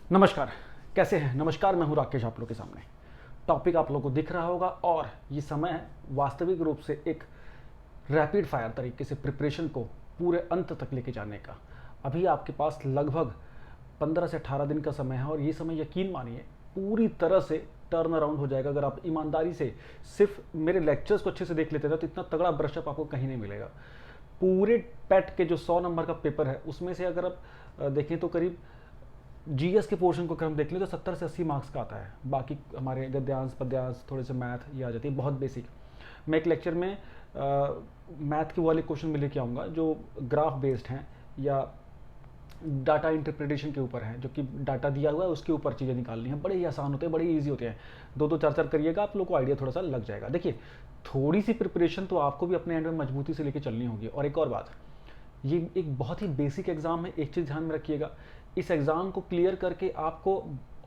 नमस्कार। कैसे हैं? नमस्कार, मैं हूं राकेश आप लोग के सामने। टॉपिक आप लोग को दिख रहा होगा और ये समय है वास्तविक रूप से एक रैपिड फायर तरीके से प्रिपरेशन को पूरे अंत तक लेके जाने का। अभी आपके पास लगभग 15 से 18 दिन का समय है और ये समय यकीन मानिए पूरी तरह से टर्न अराउंड हो जाएगा। अगर आप ईमानदारी से सिर्फ मेरे लेक्चर्स को अच्छे से देख लेते हैं तो इतना तगड़ा ब्रशअप आपको कहीं नहीं मिलेगा। पूरे पेट के जो 100 नंबर का पेपर है उसमें से अगर आप देखें तो करीब जीएस के पोर्शन को अगर हम देख लें तो 70 से 80 मार्क्स का आता है। बाकी हमारे गद्यांश पद्यांश थोड़े से मैथ ये आ जाती है, बहुत बेसिक। मैं एक लेक्चर में मैथ के वाले क्वेश्चन में लेके आऊँगा जो ग्राफ बेस्ड हैं या डाटा इंटरप्रिटेशन के ऊपर है, जो कि डाटा दिया हुआ है उसके ऊपर चीज़ें निकालनी है। बड़े ही आसान होते हैं, बड़े ईजी होते हैं। दो दो चार चार करिएगा, आप लोग को आइडिया थोड़ा सा लग जाएगा। देखिए, थोड़ी सी प्रिपरेशन तो आपको भी अपने एंड में मजबूती से लेके चलनी होगी। और एक और बात, ये एक बहुत ही बेसिक एग्ज़ाम है। एक चीज़ ध्यान में रखिएगा, इस एग्ज़ाम को क्लियर करके आपको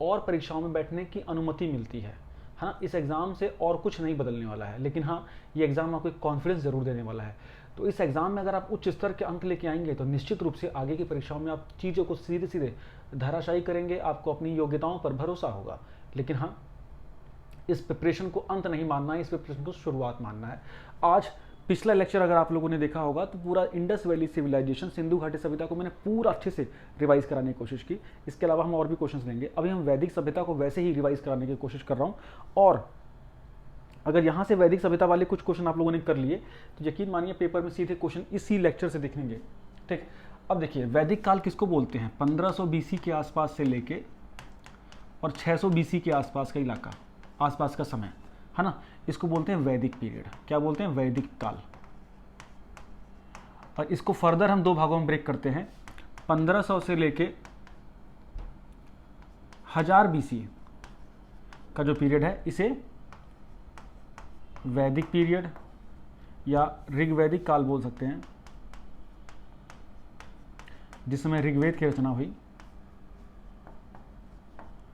और परीक्षाओं में बैठने की अनुमति मिलती है। हाँ, इस एग्ज़ाम से और कुछ नहीं बदलने वाला है, लेकिन हाँ, ये एग्ज़ाम आपको एक कॉन्फिडेंस ज़रूर देने वाला है। तो इस एग्ज़ाम में अगर आप उच्च स्तर के अंक लेके आएंगे तो निश्चित रूप से आगे की परीक्षाओं में आप चीज़ों को सीधे सीधे धराशायी करेंगे, आपको अपनी योग्यताओं पर भरोसा होगा। लेकिन हाँ, इस प्रिपरेशन को अंत नहीं मानना है, इस प्रिपरेशन को शुरुआत मानना है। आज पिछला लेक्चर अगर आप लोगों ने देखा होगा तो पूरा इंडस वैली सिविलाइजेशन, सिंधु घाटी सभ्यता को मैंने पूरा अच्छे से रिवाइज कराने की कोशिश की। इसके अलावा हम और भी क्वेश्चंस लेंगे। अभी हम वैदिक सभ्यता को वैसे ही रिवाइज कराने की कोशिश कर रहा हूँ। और अगर यहाँ से वैदिक सभ्यता वाले कुछ क्वेश्चन आप लोगों ने कर लिए तो यकीन मानिए पेपर में सीधे क्वेश्चन इसी लेक्चर से दिखेंगे। ठीक, अब देखिए वैदिक काल किसको बोलते हैं? 1500 बीसी के आसपास से लेके और 600 बीसी के आसपास का इलाका, आसपास का समय है ना, इसको बोलते हैं वैदिक पीरियड। क्या बोलते हैं? वैदिक काल। और इसको फर्दर हम दो भागों में ब्रेक करते हैं। 1500 से लेके 1000 बीसी का जो पीरियड है इसे वैदिक पीरियड या ऋग्वैदिक काल बोल सकते हैं, जिस समय ऋग्वेद की रचना हुई।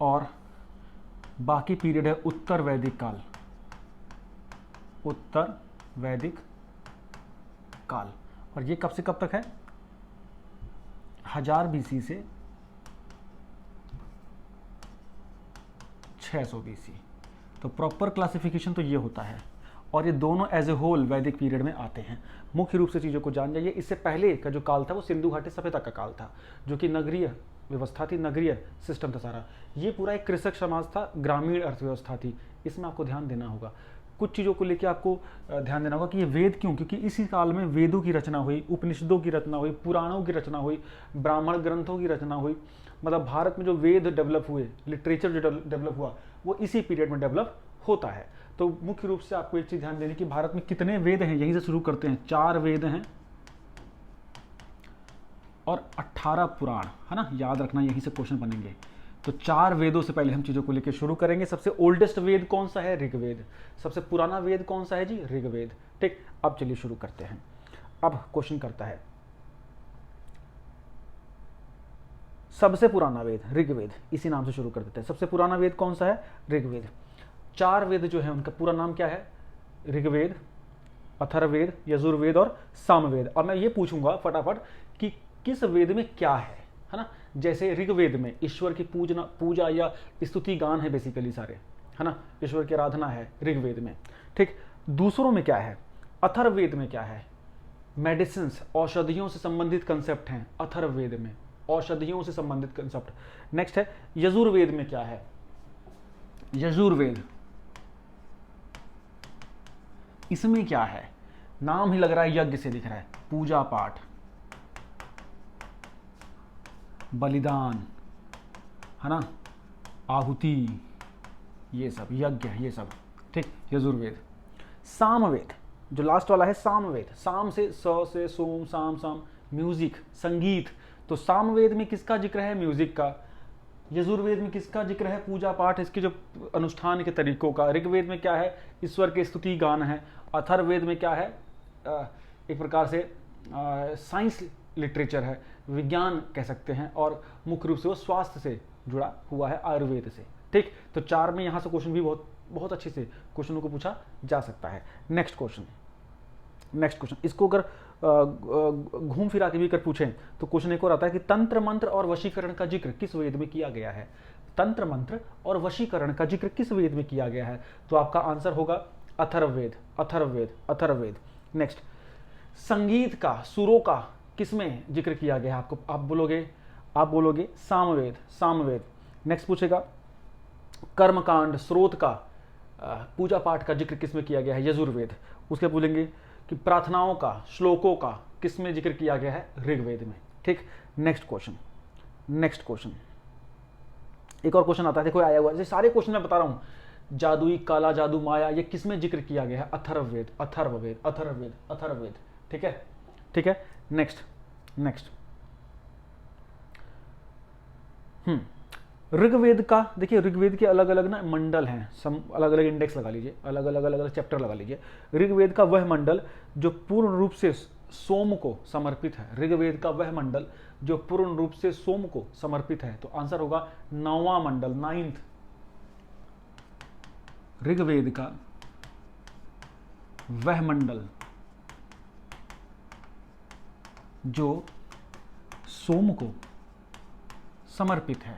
और बाकी पीरियड है उत्तर वैदिक काल, उत्तर वैदिक काल। और ये कब से कब तक है? 1000 बीसी से 600 बीसी। तो प्रॉपर क्लासिफिकेशन तो ये होता है और ये दोनों एज ए होल वैदिक पीरियड में आते हैं। मुख्य रूप से चीज़ों को जान जाइए। इससे पहले का जो काल था वो सिंधु घाटी सभ्यता का काल था, जो कि नगरीय व्यवस्था थी, नगरीय सिस्टम था सारा। ये पूरा एक कृषक समाज था, ग्रामीण अर्थव्यवस्था थी। इसमें आपको ध्यान देना होगा। कुछ चीज़ों को लेकर आपको ध्यान देना होगा कि ये वेद क्यों, क्योंकि इसी काल में वेदों की रचना हुई, उपनिषदों की रचना हुई, पुराणों की रचना हुई, ब्राह्मण ग्रंथों की रचना हुई। मतलब भारत में जो वेद डेवलप हुए, लिटरेचर जो डेवलप हुआ, वो इसी पीरियड में डेवलप होता है। तो मुख्य रूप से आपको एक चीज़ ध्यान देनी कि भारत में कितने वेद हैं, यहीं से शुरू करते हैं। 4 वेद हैं और 18 पुराण, है ना, याद रखना, यहीं से क्वेश्चन बनेंगे। तो 4 वेदों से पहले हम चीज़ों को लेकर शुरू करेंगे। सबसे ओल्डेस्ट वेद कौन सा है? ऋग्वेद। सबसे पुराना वेद कौन सा है जी? ऋग्वेद। ठीक, अब चलिए शुरू करते हैं। अब क्वेश्चन करता है सबसे पुराना वेद ऋग्वेद, इसी नाम से शुरू कर देते हैं। सबसे पुराना वेद कौन सा है? ऋग्वेद। 4 वेद जो है उनका पूरा नाम क्या है? ऋग्वेद, अथर्ववेद, यजुर्वेद और सामवेद। अब मैं ये पूछूंगा फटाफट कि किस वेद में क्या है ना। जैसे ऋग्वेद में ईश्वर की पूजा या स्तुति गान है बेसिकली सारे, है ना, ईश्वर की आराधना है ऋग्वेद में। ठीक, दूसरों में क्या है? अथर्ववेद में क्या है? मेडिसिन, औषधियों से संबंधित कंसेप्ट हैं अथर्ववेद में, औषधियों से संबंधित कंसेप्ट। नेक्स्ट है यजुर्वेद में क्या है? यजुर्वेद, इसमें क्या है? नाम ही लग रहा है यज्ञ से दिख रहा है, पूजा पाठ, बलिदान, है ना, आहुति, ये सब यज्ञ है, ये सब। ठीक, यजुर्वेद। सामवेद जो लास्ट वाला है, सामवेद, साम से स से सोम, साम साम, म्यूजिक, संगीत। तो सामवेद में किसका जिक्र है? म्यूजिक का। यजुर्वेद में किसका जिक्र है? पूजा पाठ, इसके जो अनुष्ठान के तरीकों का। ऋग्वेद में क्या है? ईश्वर के स्तुति गान है। अथर्ववेद में क्या है? एक प्रकार से साइंस लिटरेचर है, विज्ञान कह सकते हैं। और मुख्य रूप से वो स्वास्थ्य से जुड़ा हुआ है, आयुर्वेद से। ठीक, तो 4 में यहाँ से क्वेश्चन भी बहुत बहुत अच्छे से क्वेश्चनों को पूछा जा सकता है। नेक्स्ट क्वेश्चन, इसको अगर घूम फिरा के भी कर पूछें तो क्वेश्चन एक और आता है कि तंत्र मंत्र और वशीकरण का जिक्र किस वेद में किया गया है। तंत्र मंत्र और वशीकरण का जिक्र किस वेद में किया गया है, तो आपका आंसर होगा अथर्ववेद, अथर्ववेद, अथर्ववेद। नेक्स्ट, संगीत का, सुरों का किसमें जिक्र किया गया है, आपको आप बोलोगे सामवेद, सामवेद। नेक्स्ट पूछेगा कर्मकांड, स्रोत का, पूजा पाठ का जिक्र किसमें किया गया है, यजुर्वेद। उसके बोलेंगे कि प्रार्थनाओं का, श्लोकों का किसमें जिक्र किया गया है, ऋग्वेद में। ठीक, नेक्स्ट क्वेश्चन, नेक्स्ट क्वेश्चन, एक और क्वेश्चन आता है, देखो आया हुआ है, सारे क्वेश्चन मैं बता रहा हूं, जादुई, काला जादू, माया, ये किसमें जिक्र किया गया है, अथर्ववेद, अथर्ववेद, अथर्ववेद, अथर्ववेद। ठीक है, ठीक है। नेक्स्ट, नेक्स्ट, ऋग्वेद का, देखिए ऋग्वेद के अलग अलग ना मंडल हैं, अलग अलग इंडेक्स लगा लीजिए, अलग अलग चैप्टर लगा लीजिए। ऋग्वेद का वह मंडल जो पूर्ण रूप से सोम को समर्पित है, ऋग्वेद का वह मंडल जो पूर्ण रूप से सोम को समर्पित है, तो आंसर होगा 9वां मंडल, 9th। ऋग्वेद का वह मंडल जो सोम को समर्पित है।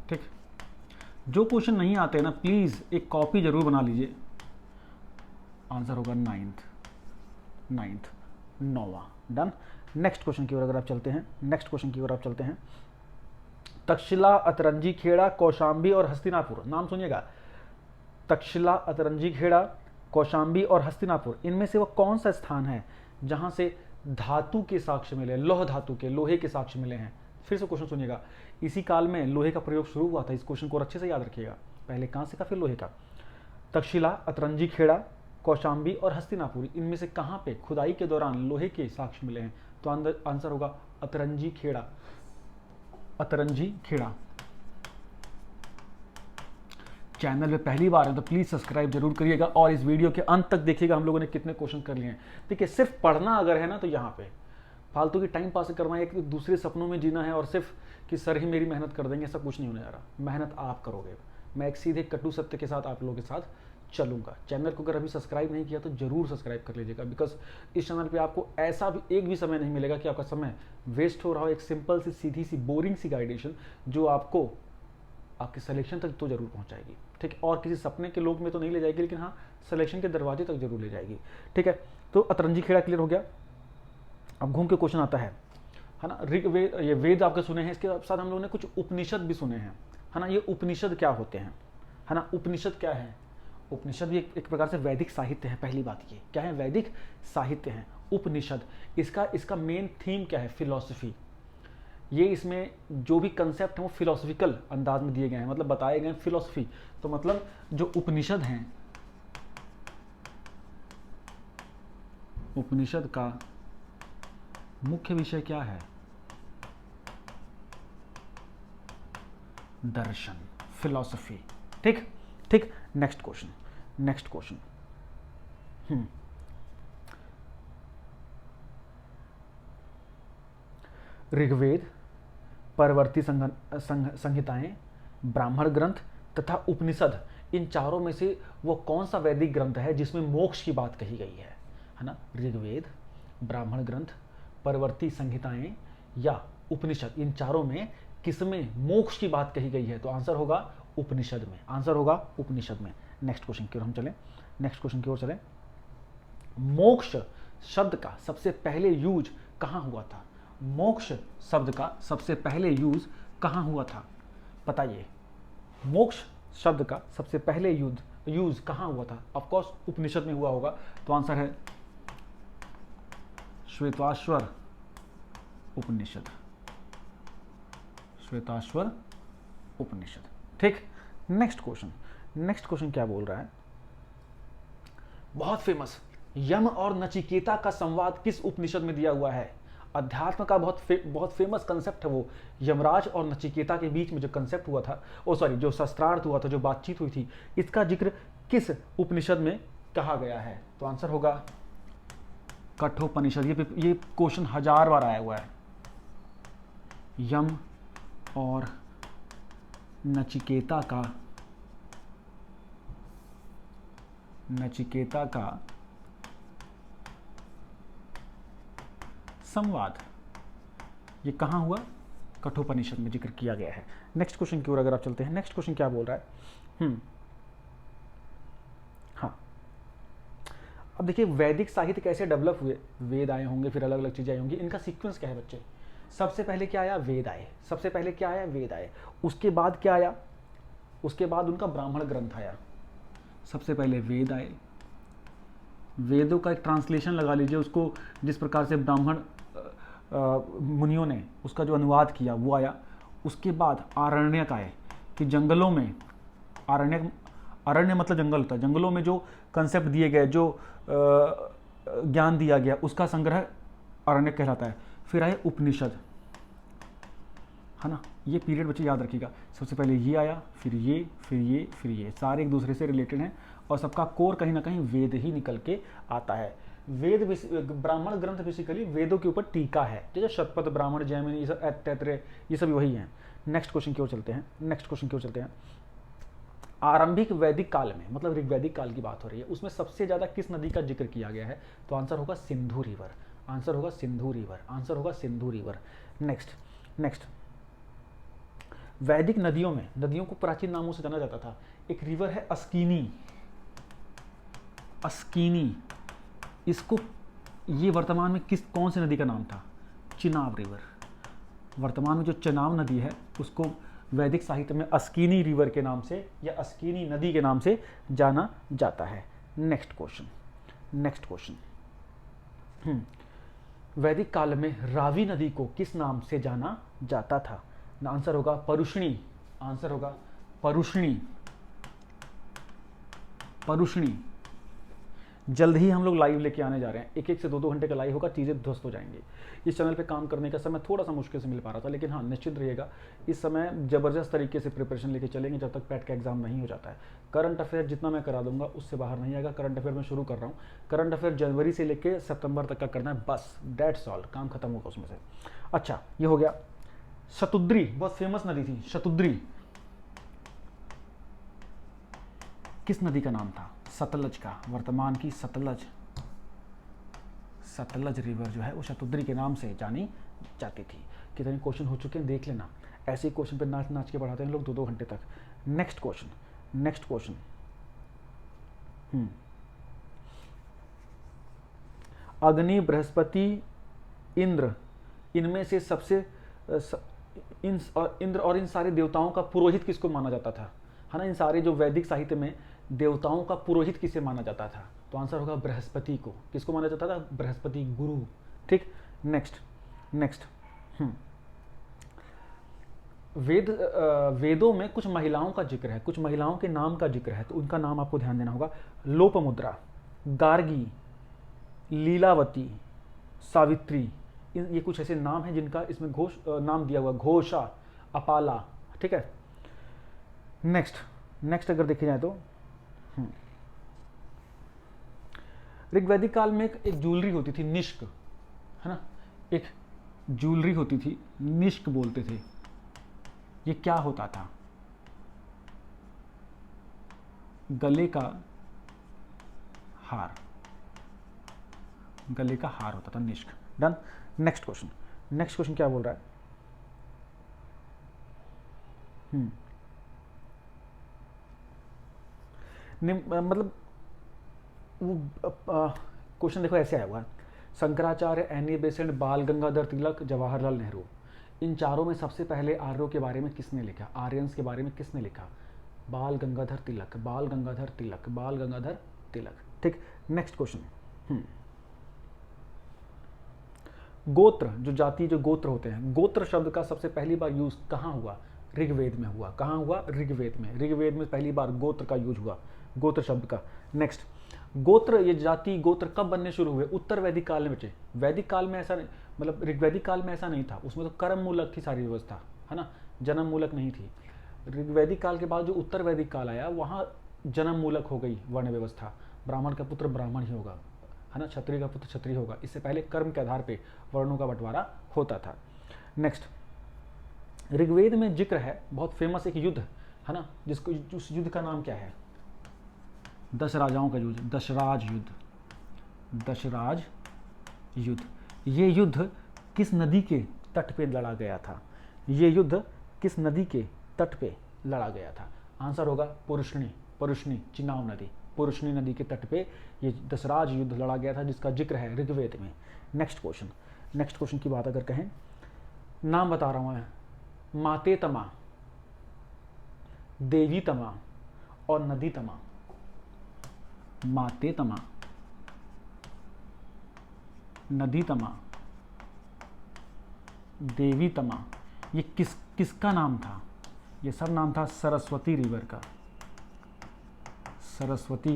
ठीक, जो क्वेश्चन नहीं आते ना प्लीज एक कॉपी जरूर बना लीजिए, आंसर होगा 9th, 9वां। डन। नेक्स्ट क्वेश्चन की ओर अगर आप चलते हैं, नेक्स्ट क्वेश्चन की ओर आप चलते हैं, तक्षशिला, अतरंजी खेड़ा, कौशांबी और हस्तिनापुर, नाम सुनिएगा, तक्षशिला, अतरंजी खेड़ा, कौशांबी और हस्तिनापुर, इनमें से वह कौन सा स्थान है जहां से धातु के साक्ष्य मिले, लौह धातु के, लोहे के साक्ष्य मिले हैं। फिर से क्वेश्चन सुनिएगा, इसी काल में लोहे का प्रयोग शुरू हुआ था, इस क्वेश्चन को अच्छे से याद रखिएगा, पहले कांसे का फिर लोहे का। तक्षशिला, अतरंजी खेड़ा, कौशांबी और हस्तिनापुर, इनमें से कहां पे खुदाई के दौरान लोहे के साक्ष्य मिले हैं, तो आंसर होगा अतरंजी खेड़ा, अतरंजी खेड़ा। चैनल में पहली बार है तो प्लीज सब्सक्राइब जरूर करिएगा और इस वीडियो के अंत तक देखिएगा हम लोगों ने कितने क्वेश्चन कर लिए हैं। देखिए सिर्फ पढ़ना अगर है ना तो यहाँ पे फालतू की टाइम पास करना है, एक दूसरे सपनों में जीना है और सिर्फ कि सर ही मेरी मेहनत कर देंगे, ऐसा कुछ नहीं होने जा रहा। मेहनत आप करोगे, मैं एक सीधे कटु सत्य के साथ आप लोगों के साथ चलूंगा। चैनल को अगर अभी सब्सक्राइब नहीं किया तो जरूर सब्सक्राइब कर लीजिएगा, बिकॉज इस चैनल पे आपको ऐसा भी एक भी समय नहीं मिलेगा कि आपका समय वेस्ट हो रहा हो। एक सिंपल सी, सीधी सी, बोरिंग सी गाइडेशन जो आपको आपके सिलेक्शन तक तो जरूर पहुंचाएगी। ठीक है, और किसी सपने के लोक में तो नहीं ले जाएगी, लेकिन हाँ सिलेक्शन के दरवाजे तक जरूर ले जाएगी। ठीक है, तो अतरंजी खेड़ा क्लियर हो गया। अब घूम के क्वेश्चन आता है ना, ऋग्वेद, ये वेद आपके सुने हैं, इसके साथ हम लोगों ने कुछ उपनिषद भी सुने हैं, है ना। ये उपनिषद क्या होते हैं, है ना, उपनिषद क्या है। उपनिषद भी एक प्रकार से वैदिक साहित्य है। पहली बात ये क्या है, वैदिक साहित्य है उपनिषद। इसका मेन थीम क्या है, फिलॉसफी। ये इसमें जो भी कंसेप्ट है वो फिलोसफिकल अंदाज में दिए गए हैं, मतलब बताए गए फिलोसफी। तो मतलब जो उपनिषद हैं, उपनिषद का मुख्य विषय क्या है, दर्शन, फिलॉसफी। ठीक ठीक, next question, next question. Rigveda, परवर्ती संहिताएं, ब्राह्मण ग्रंथ तथा उपनिषद, इन चारों में से वो कौन सा वैदिक ग्रंथ है जिसमें मोक्ष की बात कही गई है ना। ऋग्वेद, ब्राह्मण ग्रंथ, परवर्ती संहिताएं या उपनिषद, इन चारों में किसमें मोक्ष की बात कही गई है, तो आंसर होगा उपनिषद में, आंसर होगा उपनिषद में। नेक्स्ट क्वेश्चन की ओर हम चलें, नेक्स्ट क्वेश्चन की ओर चलें। मोक्ष शब्द का सबसे पहले यूज कहां हुआ था, मोक्ष शब्द का सबसे पहले यूज कहां हुआ था, बताइए। मोक्ष शब्द का सबसे पहले यूज कहां हुआ था, ऑफ कोर्स उपनिषद में हुआ होगा, तो आंसर है श्वेताश्वर उपनिषद, श्वेताश्वर उपनिषद। ठीक, नेक्स्ट क्वेश्चन, नेक्स्ट क्वेश्चन क्या बोल रहा है, बहुत फेमस, यम और नचिकेता का संवाद किस उपनिषद में दिया हुआ है। अध्यात्म का बहुत फेमस कंसेप्ट है वो, यमराज और नचिकेता के बीच में जो कंसेप्ट हुआ था, जो शस्त्रार्थ हुआ था, जो बातचीत हुई थी, इसका जिक्र किस उपनिषद में कहा गया है, तो आंसर होगा कठोपनिषद। ये क्वेश्चन 1000 बार आया हुआ है। यम और नचिकेता का संवाद, ये कहाँ हुआ? कठोपनिषद में जिक्र किया गया है। नेक्स्ट क्वेश्चन की ओर अगर आप चलते हैं, नेक्स्ट क्वेश्चन क्या बोल रहा है? हाँ, अब देखिए वैदिक साहित्य कैसे डेवलप हुए। वेद आए होंगे, फिर अलग अलग चीजें आई होंगी, इनका सीक्वेंस क्या है बच्चे? सबसे पहले क्या आया? वेद आए। सबसे पहले क्या आया? वेद आए। उसके बाद क्या आया? उसके बाद उनका ब्राह्मण ग्रंथ आया। सबसे पहले वेद आए, वेदों का एक ट्रांसलेशन लगा लीजिए, उसको जिस प्रकार से ब्राह्मण मुनियों ने उसका जो अनुवाद किया वो आया। उसके बाद आरण्यक आए कि जंगलों में, अरण्य मतलब जंगल होता है, जंगलों में जो कंसेप्ट दिए गए, जो ज्ञान दिया गया, उसका संग्रह आरण्यक कहलाता है। फिर आए उपनिषद, है ना। ये पीरियड बच्चे याद रखिएगा, सबसे पहले ये आया, फिर ये, फिर ये, फिर ये, सारे एक दूसरे से रिलेटेड हैं और सबका कोर कहीं ना कहीं वेद ही निकल के आता है। वेद ब्राह्मण ग्रंथ बेसिकली वेदों के ऊपर टीका है, जैसे शतपथ, ब्राह्मण, जैमिनी, ये सब तैतरेय, ये सब वही हैं। नेक्स्ट क्वेश्चन की ओर चलते हैं। आरंभिक वैदिक काल में, मतलब ऋग्वैदिक काल की बात हो रही है, उसमें सबसे ज्यादा किस नदी का जिक्र किया गया है? तो आंसर होगा सिंधु रिवर। आंसर होगा सिंधु रिवर। नेक्स्ट वैदिक नदियों में, नदियों को प्राचीन नामों से जाना जाता था। एक रिवर है अस्कीनी, इसको, ये वर्तमान में कौन सी नदी का नाम था? चिनाब रिवर। वर्तमान में जो चिनाब नदी है उसको वैदिक साहित्य में अस्कीनी रिवर के नाम से या अस्कीनी नदी के नाम से जाना जाता है। नेक्स्ट क्वेश्चन, वैदिक काल में रावी नदी को किस नाम से जाना जाता था? आंसर होगा परुष्णी। जल्द ही हम लोग लाइव लेके आने जा रहे हैं, 1 से 2 घंटे का लाइव होगा, चीज़ें ध्वस्त हो जाएंगी। इस चैनल पे काम करने का समय थोड़ा सा मुश्किल से मिल पा रहा था, लेकिन हाँ निश्चित रहिएगा इस समय ज़बरदस्त तरीके से प्रिपरेशन लेके चलेंगे जब तक पैट का एग्जाम नहीं हो जाता है। करंट अफेयर जितना मैं करा दूंगा उससे बाहर नहीं आएगा। करंट अफेयर मैं शुरू कर रहा हूँ, करंट अफेयर जनवरी से लेकर सितंबर तक का करना है, बस दैट्स ऑल, काम खत्म होगा उसमें से। अच्छा, ये हो गया। शतुद्री बहुत फेमस नदी थी, शतुद्री किस नदी का नाम था? सतलज का। वर्तमान की सतलज रिवर जो है वो शतुद्री के नाम से जानी जाती थी। कितने क्वेश्चन हो चुके हैं देख लेना, ऐसे क्वेश्चन पे नाच के पढ़ाते हैं लोग 2 घंटे तक। नेक्स्ट क्वेश्चन, अग्नि, बृहस्पति, इंद्र, इनमें से सबसे इंद्र और इन सारे देवताओं का पुरोहित किसको माना जाता था? है ना, इन सारे जो वैदिक साहित्य में देवताओं का पुरोहित किसे माना जाता था? तो आंसर होगा बृहस्पति को। किसको माना जाता था? बृहस्पति गुरु। ठीक, नेक्स्ट वेदों में कुछ महिलाओं का जिक्र है, कुछ महिलाओं के नाम का जिक्र है, तो उनका नाम आपको ध्यान देना होगा। लोपमुद्रा, गार्गी, लीलावती, सावित्री, ये कुछ ऐसे नाम हैं जिनका इसमें नाम दिया हुआ, घोषा, अपाला। ठीक है, नेक्स्ट अगर देखे जाए तो ऋग्वैदिक काल में एक ज्वेलरी होती थी निष्क, है ना, एक ज्वेलरी होती थी, निष्क बोलते थे। ये क्या होता था? गले का हार होता था, निष्क। डन। नेक्स्ट क्वेश्चन क्या बोल रहा है? मतलब वो क्वेश्चन देखो ऐसे आया हुआ है, शंकराचार्य, एनी बेसेंट, बाल गंगाधर तिलक, जवाहरलाल नेहरू, इन चारों में सबसे पहले आर्यों के बारे में किसने लिखा? आर्यंस के बारे में किसने लिखा? बाल गंगाधर तिलक। ठीक, नेक्स्ट क्वेश्चन, गोत्र, जो जाति, जो गोत्र होते हैं, गोत्र शब्द का सबसे पहली बार यूज कहाँ हुआ? ऋग्वेद में हुआ। कहाँ हुआ? ऋग्वेद में पहली बार गोत्र का यूज हुआ, गोत्र शब्द का। नेक्स्ट, गोत्र, ये जाति गोत्र कब बनने शुरू हुए? उत्तर वैदिक काल में बचे। वैदिक काल में ऐसा, मतलब ऋग्वैदिक काल में ऐसा नहीं था, उसमें तो कर्म मूलक थी सारी व्यवस्था, है ना, जन्म मूलक नहीं थी। ऋग्वैदिक काल के बाद जो उत्तर वैदिक काल आया वहाँ जन्म मूलक हो गई वर्ण व्यवस्था, ब्राह्मण का पुत्र ब्राह्मण ही होगा, है ना, क्षत्रिय का पुत्र क्षत्रिय होगा। इससे पहले कर्म के आधार पे वर्णों का बंटवारा होता था। नेक्स्ट, ऋग्वेद में जिक्र है बहुत फेमस एक युद्ध, है ना, जिसको, उस युद्ध का नाम क्या है? 10 राजाओं का युद्ध, दशराज युद्ध। ये युद्ध किस नदी के तट पे लड़ा गया था? ये युद्ध किस नदी के तट पे लड़ा गया था? आंसर होगा पुरुष्णी, पुरुष्णी चिनाब नदी, पुरुष्णी नदी के तट पे ये दशराज युद्ध लड़ा गया था, जिसका जिक्र है ऋग्वेद में। नेक्स्ट क्वेश्चन की बात अगर कहें, नाम बता रहा हूं मैं, माते तमा, देवी तमा और नदी तमा। माते तमा, नदी तमा, देवी तमा, ये किसका नाम था? ये सब नाम था सरस्वती रिवर का, सरस्वती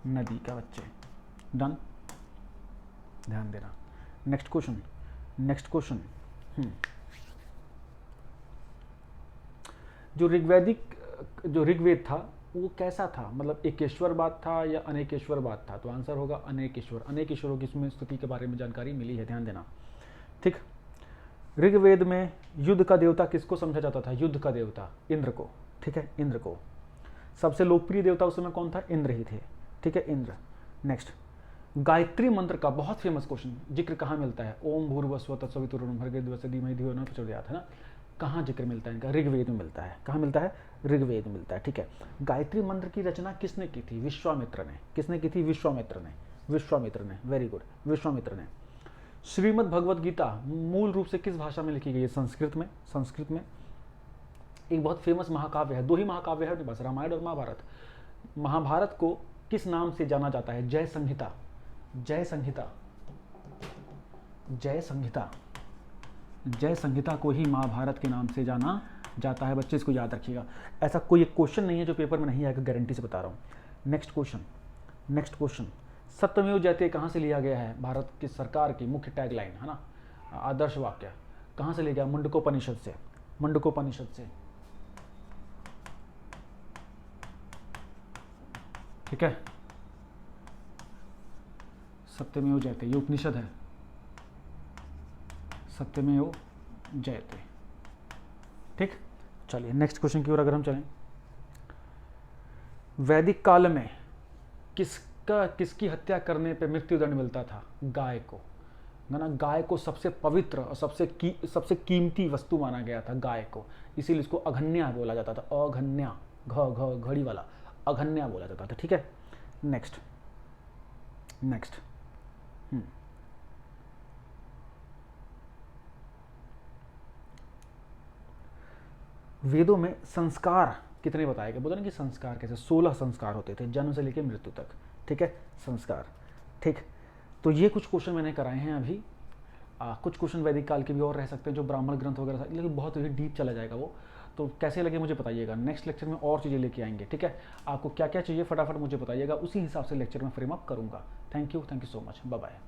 नदी का बच्चे। डन, ध्यान देना। नेक्स्ट क्वेश्चन जो ऋग्वेद था वो कैसा था? मतलब एकेश्वरवाद था या अनेकेश्वरवाद था? तो आंसर होगा अनेकेश्वर। अनेकेश्वरों की इसमें स्तुति के बारे में जानकारी मिली है, ध्यान देना। ठीक, ऋग्वेद में युद्ध का देवता किसको समझा जाता था? युद्ध का देवता इंद्र को। ठीक है, इंद्र को। सबसे लोकप्रिय देवता उस समय कौन था? इंद्र ही थे। ठीक है, इंद्र। नेक्स्ट, गायत्री मंत्र का बहुत फेमस क्वेश्चन, जिक्र कहाँ मिलता है? ओम भूर्भुवस्सुवः तत्सवितुर्वरेण्यं भर्गो देवस्य धीमहि धियो न प्रचोदयात्, है ना? कहाँ जिक्र मिलता है इनका? ऋग्वेद में मिलता है। कहाँ मिलता है? ऋग्वेद में मिलता है। ठीक है, गायत्री मंत्र की रचना किसने की थी? विश्वामित्र ने। किसने की थी? विश्वामित्र ने। वेरी गुड, विश्वामित्र ने। श्रीमद् भगवद गीता मूल रूप से किस भाषा में लिखी गई है? संस्कृत में। एक बहुत फेमस महाकाव्य है, दो ही महाकाव्य है बस, रामायण और महाभारत। महाभारत को किस नाम से जाना जाता है? जय संहिता। जय संहिता को ही महाभारत के नाम से जाना जाता है बच्चे, इसको याद रखिएगा। ऐसा कोई एक क्वेश्चन नहीं है जो पेपर में नहीं आएगा, गारंटी से बता रहा हूँ। नेक्स्ट क्वेश्चन, सत्यमेव जयते कहाँ से लिया गया है? भारत की सरकार की मुख्य टैगलाइन, है ना, आदर्श वाक्य कहाँ से लिया गया? मुंडकोपनिषद से। ठीक है, सत्यमेव जयते, ये उपनिषद है, सत्यमेव जयते। ठीक, चलिए नेक्स्ट क्वेश्चन की ओर अगर हम चलें, वैदिक काल में किसकी हत्या करने पे मृत्युदंड मिलता था? गाय को, है ना। गाय को सबसे पवित्र और सबसे कीमती वस्तु माना गया था गाय को, इसीलिए इसको अघन्या बोला जाता था। अघन्या, घड़ी वाला अघन्या बोला जाता था। ठीक है, नेक्स्ट वेदों में संस्कार कितने बताए गए? बोला ना कि संस्कार कैसे, 16 संस्कार होते थे जन्म से लेकर मृत्यु तक। ठीक है, संस्कार। ठीक, तो ये कुछ क्वेश्चन मैंने कराए हैं अभी। कुछ क्वेश्चन वैदिक काल के भी और रह सकते हैं जो ब्राह्मण ग्रंथ वगैरह था, लेकिन बहुत ही डीप चला जाएगा वो। तो कैसे लगे मुझे बताइएगा। नेक्स्ट लेक्चर में और चीज़ें लेके आएंगे। ठीक है, आपको क्या क्या चाहिए फटाफट मुझे बताइएगा, उसी हिसाब से लेक्चर में फ्रेम अप करूँगा। Thank you so much, bye bye.